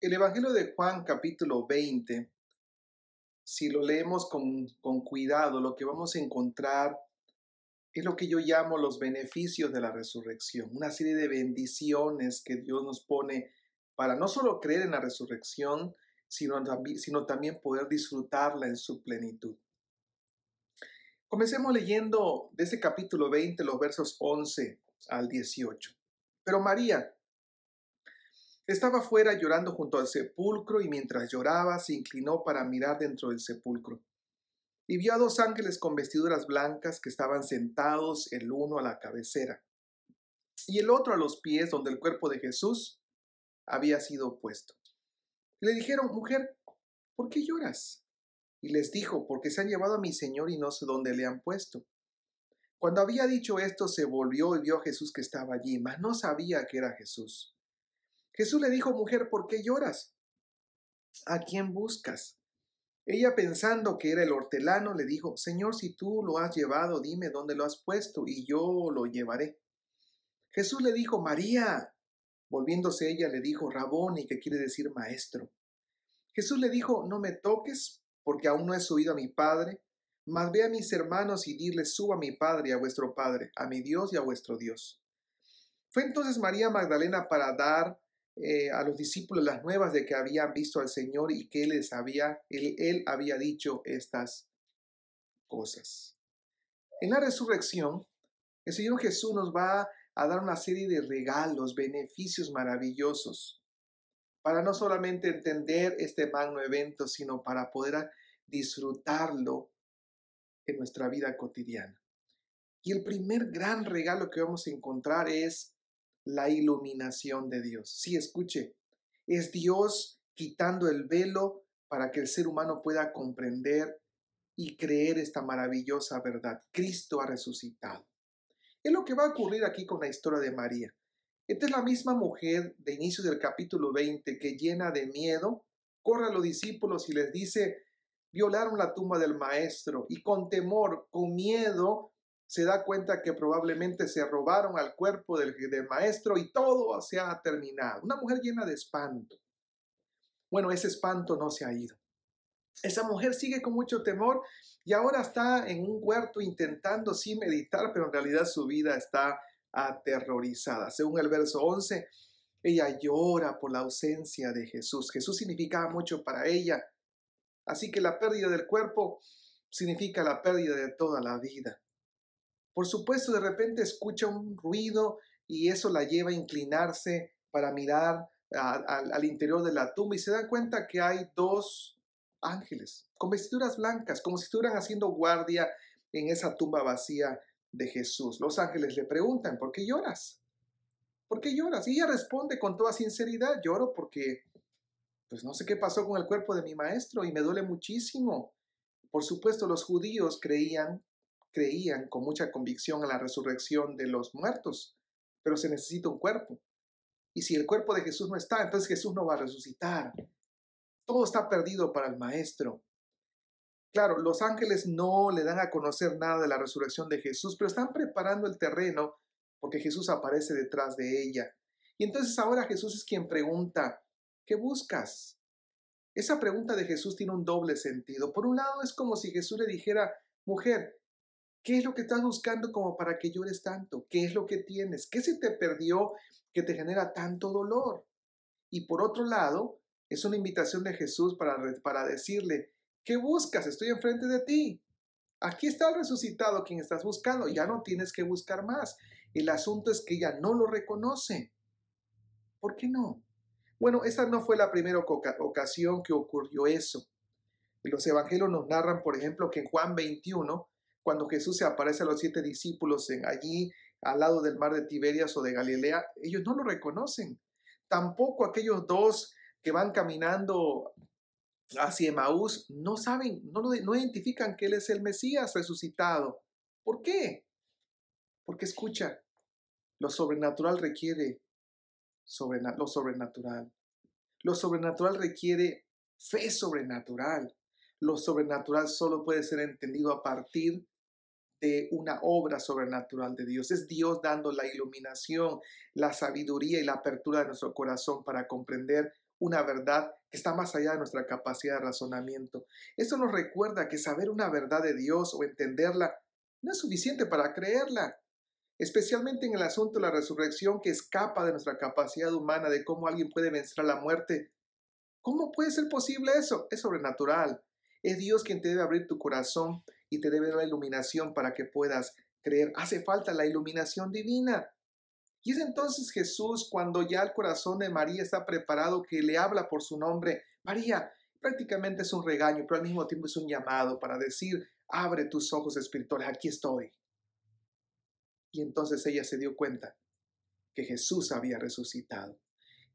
El Evangelio de Juan, capítulo 20, si lo leemos con cuidado, lo que vamos a encontrar es lo que yo llamo los beneficios de la resurrección, una serie de bendiciones que Dios nos pone para no solo creer en la resurrección, sino también poder disfrutarla en su plenitud. Comencemos leyendo de ese capítulo 20, los versos 11 al 18. Pero María estaba fuera llorando junto al sepulcro, y mientras lloraba se inclinó para mirar dentro del sepulcro. Y vio a dos ángeles con vestiduras blancas que estaban sentados, el uno a la cabecera y el otro a los pies donde el cuerpo de Jesús había sido puesto. Le dijeron: Mujer, ¿por qué lloras? Y les dijo: Porque se han llevado a mi Señor y no sé dónde le han puesto. Cuando había dicho esto, se volvió y vio a Jesús que estaba allí, mas no sabía que era Jesús. Jesús le dijo: Mujer, ¿por qué lloras? ¿A quién buscas? Ella, pensando que era el hortelano, le dijo: Señor, si tú lo has llevado, dime dónde lo has puesto y yo lo llevaré. Jesús le dijo: María. Volviéndose ella, le dijo: Raboni, que quiere decir maestro. Jesús le dijo: No me toques, porque aún no he subido a mi Padre, mas ve a mis hermanos y diles: Suba a mi Padre y a vuestro Padre, a mi Dios y a vuestro Dios. Fue entonces María Magdalena para dar a los discípulos las nuevas de que habían visto al Señor y que él había dicho estas cosas. En la resurrección, el Señor Jesús nos va a dar una serie de regalos, beneficios maravillosos, para no solamente entender este magno evento, sino para poder disfrutarlo en nuestra vida cotidiana. Y el primer gran regalo que vamos a encontrar es la iluminación de Dios. Sí, escuche, es Dios quitando el velo para que el ser humano pueda comprender y creer esta maravillosa verdad. Cristo ha resucitado. Es lo que va a ocurrir aquí con la historia de María. Esta es la misma mujer de inicio del capítulo 20 que, llena de miedo, corre a los discípulos y les dice: violaron la tumba del maestro, y con temor, con miedo, se da cuenta que probablemente se robaron al cuerpo del maestro y todo se ha terminado. Una mujer llena de espanto. Bueno, ese espanto no se ha ido. Esa mujer sigue con mucho temor y ahora está en un huerto intentando sí meditar, pero en realidad su vida está aterrorizada. Según el verso 11, ella llora por la ausencia de Jesús. Jesús significaba mucho para ella, así que la pérdida del cuerpo significa la pérdida de toda la vida. Por supuesto, de repente escucha un ruido y eso la lleva a inclinarse para mirar al interior de la tumba, y se da cuenta que hay dos ángeles con vestiduras blancas, como si estuvieran haciendo guardia en esa tumba vacía de Jesús. Los ángeles le preguntan: ¿por qué lloras? ¿Por qué lloras? Y ella responde con toda sinceridad: lloro porque pues no sé qué pasó con el cuerpo de mi maestro y me duele muchísimo. Por supuesto, los judíos creían con mucha convicción en la resurrección de los muertos, pero se necesita un cuerpo. Y si el cuerpo de Jesús no está, entonces Jesús no va a resucitar. Todo está perdido para el maestro. Claro, los ángeles no le dan a conocer nada de la resurrección de Jesús, pero están preparando el terreno porque Jesús aparece detrás de ella. Y entonces ahora Jesús es quien pregunta: ¿qué buscas? Esa pregunta de Jesús tiene un doble sentido. Por un lado, es como si Jesús le dijera: mujer, ¿qué es lo que estás buscando como para que llores tanto? ¿Qué es lo que tienes? ¿Qué se te perdió que te genera tanto dolor? Y por otro lado, es una invitación de Jesús para decirle: ¿qué buscas? Estoy enfrente de ti. Aquí está el resucitado quien estás buscando. Ya no tienes que buscar más. El asunto es que ella no lo reconoce. ¿Por qué no? Bueno, esa no fue la primera ocasión que ocurrió eso. Los evangelios nos narran, por ejemplo, que en Juan 21, cuando Jesús se aparece a los 7 discípulos allí al lado del mar de Tiberias o de Galilea, ellos no lo reconocen. Tampoco aquellos dos que van caminando hacia Emaús no saben, no identifican que Él es el Mesías resucitado. ¿Por qué? Porque escucha, lo sobrenatural requiere lo sobrenatural. Lo sobrenatural requiere fe sobrenatural. Lo sobrenatural solo puede ser entendido a partir de una obra sobrenatural de Dios. Es Dios dando la iluminación, la sabiduría y la apertura de nuestro corazón para comprender una verdad que está más allá de nuestra capacidad de razonamiento. Esto nos recuerda que saber una verdad de Dios o entenderla no es suficiente para creerla, especialmente en el asunto de la resurrección que escapa de nuestra capacidad humana de cómo alguien puede vencer a la muerte. ¿Cómo puede ser posible eso? Es sobrenatural. Es Dios quien te debe abrir tu corazón y te debe dar la iluminación para que puedas creer. Hace falta la iluminación divina. Y es entonces Jesús, cuando ya el corazón de María está preparado, que le habla por su nombre. María, prácticamente es un regaño, pero al mismo tiempo es un llamado para decir, abre tus ojos espirituales, aquí estoy. Y entonces ella se dio cuenta que Jesús había resucitado.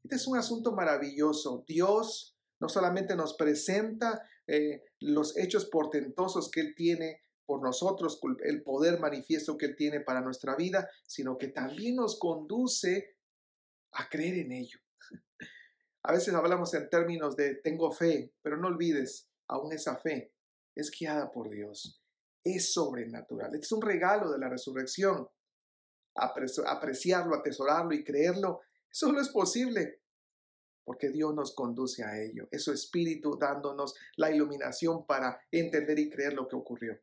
Este es un asunto maravilloso. Dios no solamente nos presenta los hechos portentosos que Él tiene por nosotros, el poder manifiesto que Él tiene para nuestra vida, sino que también nos conduce a creer en ello. A veces hablamos en términos de tengo fe, pero no olvides, aún esa fe es guiada por Dios. Es sobrenatural. Este es un regalo de la resurrección. Apreciarlo, atesorarlo y creerlo, solo es posible porque Dios nos conduce a ello. Es su Espíritu dándonos la iluminación para entender y creer lo que ocurrió.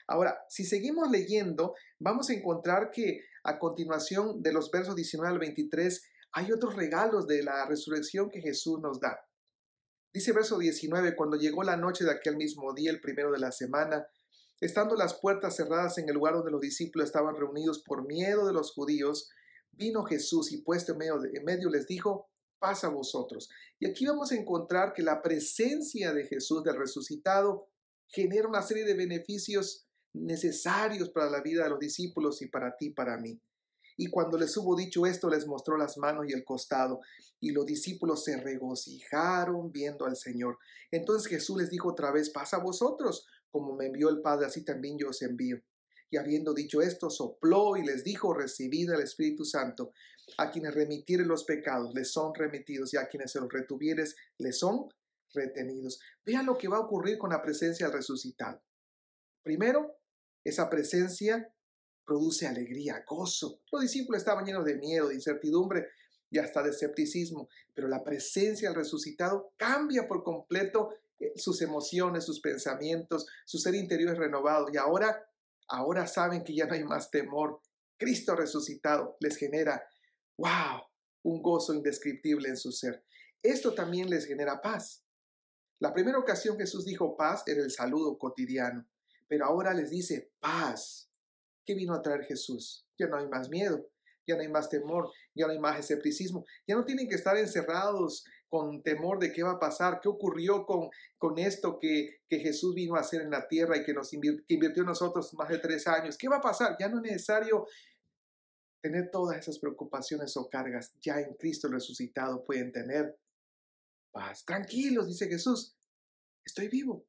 Ahora, si seguimos leyendo, vamos a encontrar que a continuación de los versos 19 al 23 hay otros regalos de la resurrección que Jesús nos da. Dice verso 19, cuando llegó la noche de aquel mismo día, el primero de la semana, estando las puertas cerradas en el lugar donde los discípulos estaban reunidos por miedo de los judíos, vino Jesús y puesto en medio les dijo, paz a vosotros. Y aquí vamos a encontrar que la presencia de Jesús, del resucitado, genera una serie de beneficios necesarios para la vida de los discípulos y para ti, para mí. Y cuando les hubo dicho esto, les mostró las manos y el costado, y los discípulos se regocijaron viendo al Señor. Entonces Jesús les dijo otra vez, paz a vosotros, como me envió el Padre, así también yo os envío. Y habiendo dicho esto, sopló y les dijo, recibid al Espíritu Santo. A quienes remitieren los pecados, les son remitidos, y a quienes se los retuvieres, les son retenidos. Vean lo que va a ocurrir con la presencia del resucitado. Primero, esa presencia produce alegría, gozo. Los discípulos estaban llenos de miedo, de incertidumbre y hasta de escepticismo, pero la presencia del resucitado cambia por completo sus emociones, sus pensamientos, su ser interior es renovado y ahora saben que ya no hay más temor. Cristo resucitado les genera, wow, un gozo indescriptible en su ser. Esto también les genera paz. La primera ocasión Jesús dijo paz era el saludo cotidiano, pero ahora les dice paz. ¿Qué vino a traer Jesús? Ya no hay más miedo, ya no hay más temor, ya no hay más escepticismo, ya no tienen que estar encerrados con temor de qué va a pasar, qué ocurrió con esto que Jesús vino a hacer en la tierra y que invirtió en nosotros más de 3 años. ¿Qué va a pasar? Ya no es necesario tener todas esas preocupaciones o cargas. Ya en Cristo resucitado pueden tener paz. Tranquilos, dice Jesús, estoy vivo.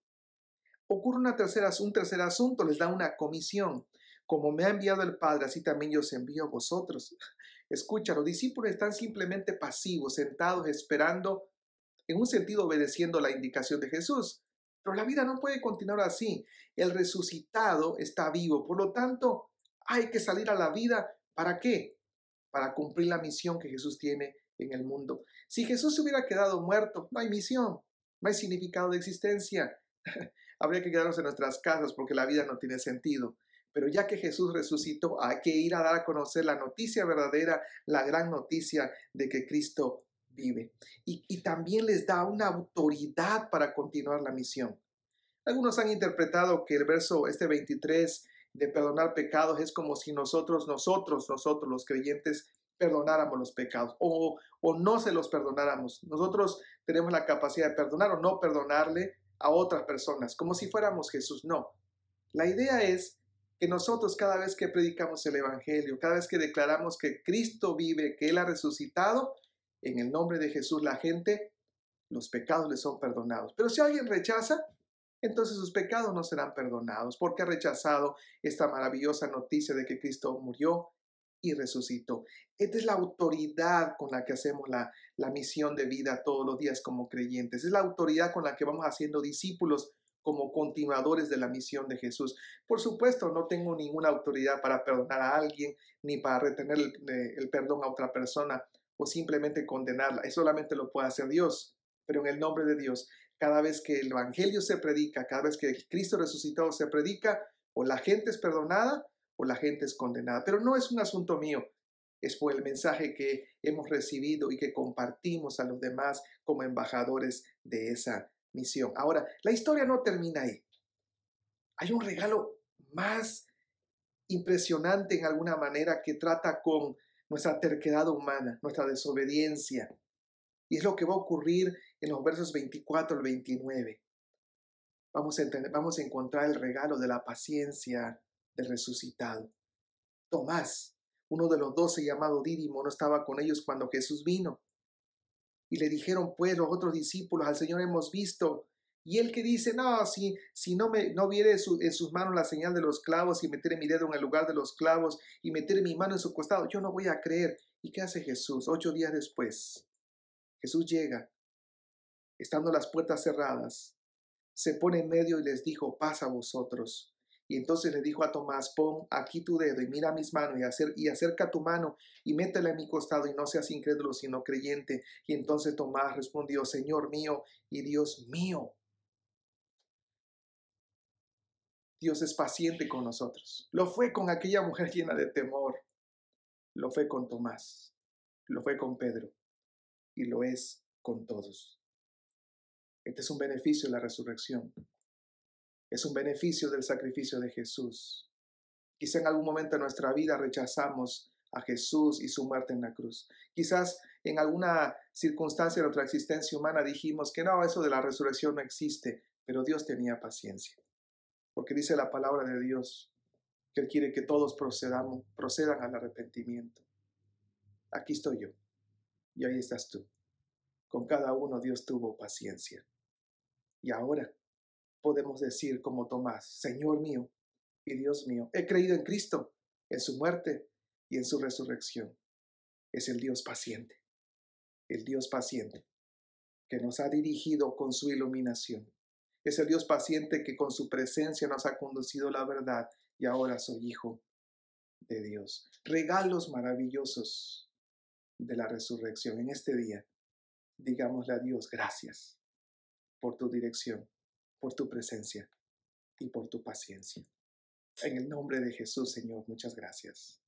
Ocurre un tercer asunto, les da una comisión. Como me ha enviado el Padre, así también yo os envío a vosotros. Escucha, los discípulos están simplemente pasivos, sentados, esperando, en un sentido obedeciendo la indicación de Jesús. Pero la vida no puede continuar así. El resucitado está vivo, por lo tanto, hay que salir a la vida. ¿Para qué? Para cumplir la misión que Jesús tiene en el mundo. Si Jesús se hubiera quedado muerto, no hay misión, no hay significado de existencia. Habría que quedarnos en nuestras casas porque la vida no tiene sentido. Pero ya que Jesús resucitó, hay que ir a dar a conocer la noticia verdadera, la gran noticia de que Cristo vive. Y también les da una autoridad para continuar la misión. Algunos han interpretado que el verso 23 de perdonar pecados es como si nosotros los creyentes, perdonáramos los pecados o no se los perdonáramos. Nosotros tenemos la capacidad de perdonar o no perdonarle a otras personas, como si fuéramos Jesús. No. La idea es que nosotros cada vez que predicamos el Evangelio, cada vez que declaramos que Cristo vive, que Él ha resucitado, en el nombre de Jesús la gente, los pecados le son perdonados. Pero si alguien rechaza, entonces sus pecados no serán perdonados porque ha rechazado esta maravillosa noticia de que Cristo murió y resucitó. Esta es la autoridad con la que hacemos la misión de vida todos los días como creyentes. Es la autoridad con la que vamos haciendo discípulos como continuadores de la misión de Jesús. Por supuesto, no tengo ninguna autoridad para perdonar a alguien ni para retener el perdón a otra persona o simplemente condenarla. Eso solamente lo puede hacer Dios. Pero en el nombre de Dios, cada vez que el Evangelio se predica, cada vez que el Cristo resucitado se predica, o la gente es perdonada o la gente es condenada. Pero no es un asunto mío, es por el mensaje que hemos recibido y que compartimos a los demás como embajadores de esa misión. Ahora, la historia no termina ahí. Hay un regalo más impresionante en alguna manera que trata con nuestra terquedad humana, nuestra desobediencia. Y es lo que va a ocurrir en los versos 24 al 29. Vamos a encontrar el regalo de la paciencia del resucitado. Tomás, uno de los 12 llamado Dídimo, no estaba con ellos cuando Jesús vino. Y le dijeron pues los otros discípulos, al Señor hemos visto. Y él que dice, no, si no viere en sus manos la señal de los clavos y meter mi dedo en el lugar de los clavos y meter mi mano en su costado, yo no voy a creer. ¿Y qué hace Jesús? 8 días después, Jesús llega, estando las puertas cerradas, se pone en medio y les dijo, paz a vosotros. Y entonces le dijo a Tomás, pon aquí tu dedo y mira mis manos y acerca tu mano y métela en mi costado y no seas incrédulo sino creyente. Y entonces Tomás respondió, Señor mío y Dios mío. Dios es paciente con nosotros. Lo fue con aquella mujer llena de temor. Lo fue con Tomás. Lo fue con Pedro. Y lo es con todos. Este es un beneficio de la resurrección. Es un beneficio del sacrificio de Jesús. Quizá en algún momento de nuestra vida rechazamos a Jesús y su muerte en la cruz. Quizás en alguna circunstancia de nuestra existencia humana dijimos que no, eso de la resurrección no existe, pero Dios tenía paciencia. Porque dice la palabra de Dios que Él quiere que todos procedan al arrepentimiento. Aquí estoy yo y ahí estás tú. Con cada uno Dios tuvo paciencia. Y ahora podemos decir como Tomás, Señor mío y Dios mío, he creído en Cristo, en su muerte y en su resurrección. Es el Dios paciente que nos ha dirigido con su iluminación. Es el Dios paciente que con su presencia nos ha conducido a la verdad y ahora soy hijo de Dios. Regalos maravillosos de la resurrección. En este día, digámosle a Dios gracias por tu dirección, por tu presencia y por tu paciencia. En el nombre de Jesús, Señor, muchas gracias.